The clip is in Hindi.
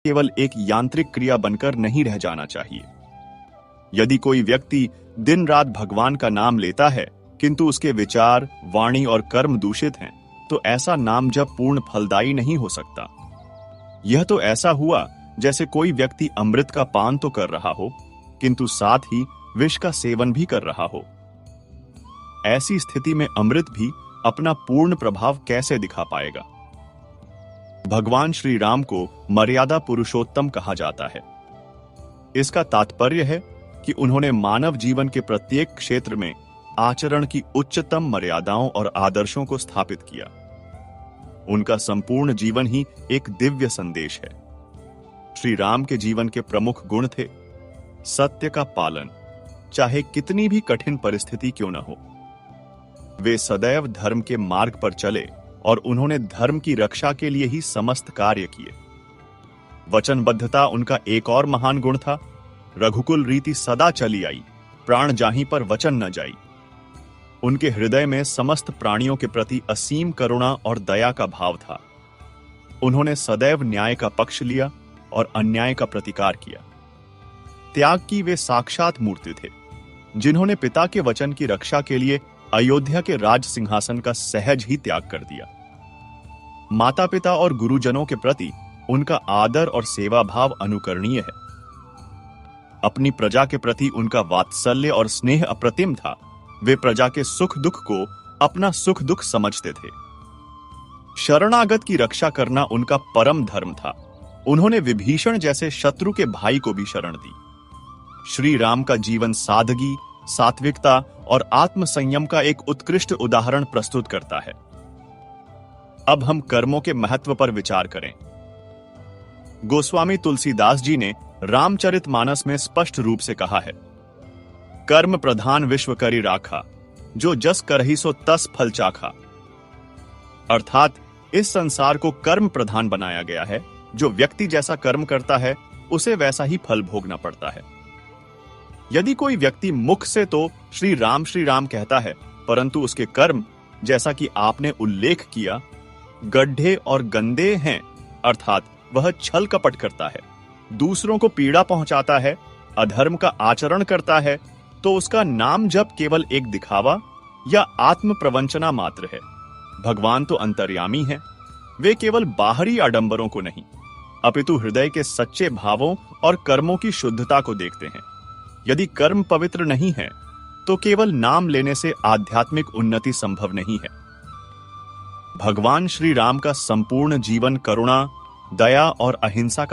केवल एक यांत्रिक क्रिया बनकर नहीं रह जाना चाहिए। यदि कोई व्यक्ति दिन रात भगवान का नाम लेता है किंतु उसके विचार, वाणी और कर्म दूषित हैं, तो ऐसा नाम जप पूर्ण फलदायी नहीं हो सकता। यह तो ऐसा हुआ जैसे कोई व्यक्ति अमृत का पान तो कर रहा हो किंतु साथ ही विष का सेवन भी कर रहा हो। ऐसी स्थिति में अमृत भी अपना पूर्ण प्रभाव कैसे दिखा पाएगा। भगवान श्री राम को मर्यादा पुरुषोत्तम कहा जाता है। इसका तात्पर्य है कि उन्होंने मानव जीवन के प्रत्येक क्षेत्र में आचरण की उच्चतम मर्यादाओं और आदर्शों को स्थापित किया। उनका संपूर्ण जीवन ही एक दिव्य संदेश है। श्री राम के जीवन के प्रमुख गुण थे सत्य का पालन, चाहे कितनी भी कठिन परिस्थिति क्यों न हो। वे सदैव धर्म के मार्ग पर चले और उन्होंने धर्म की रक्षा के लिए ही समस्त कार्य किए। वचनबद्धता उनका एक और महान गुण था। रघुकुल रीति सदा चली आई, प्राण जाहीं पर वचन न जाई। उनके हृदय में समस्त प्राणियों के प्रति असीम करुणा और दया का भाव था। उन्होंने सदैव न्याय का पक्ष लिया और अन्याय का प्रतिकार किया। त्याग की वे साक्षात मूर्ति थे, जिन्होंने पिता के वचन की रक्षा के लिए अयोध्या के राज सिंहासन का सहज ही त्याग कर दिया। माता पिता और गुरुजनों के प्रति उनका आदर और सेवा भाव अनुकरणीय है। अपनी प्रजा के प्रति उनका वात्सल्य और स्नेह अप्रतिम था। वे प्रजा के सुख दुख को अपना सुख दुख समझते थे। शरणागत की रक्षा करना उनका परम धर्म था। उन्होंने विभीषण जैसे शत्रु के भाई को भी शरण दी। श्री राम का जीवन सादगी, सात्विकता और आत्म संयम का एक उत्कृष्ट उदाहरण प्रस्तुत करता है। अब हम कर्मों के महत्व पर विचार करें। गोस्वामी तुलसीदास जी ने रामचरितमानस में स्पष्ट रूप से कहा है, कर्म प्रधान विश्व करी राखा, जो जस करहि सो तस फल चाखा। अर्थात इस संसार को कर्म प्रधान बनाया गया है। जो व्यक्ति जैसा कर्म करता है उसे वैसा ही फल भोगना पड़ता है। यदि कोई व्यक्ति मुख से तो श्री राम कहता है, परंतु उसके कर्म, जैसा कि आपने उल्लेख किया, गड्ढे और गंदे हैं, अर्थात वह छल कपट करता है, दूसरों को पीड़ा पहुंचाता है, अधर्म का आचरण करता है, तो उसका नाम जप केवल एक दिखावा या आत्म प्रवंचना मात्र है। भगवान तो अंतर्यामी हैं। वे केवल बाहरी आडंबरों को नहीं, अपितु हृदय के सच्चे भावों और कर्मों की शुद्धता को देखते हैं। यदि कर्म पवित्र नहीं है तो केवल नाम लेने से आध्यात्मिक उन्नति संभव नहीं है। भगवान श्री राम का संपूर्ण जीवन करुणा, दया और अहिंसा का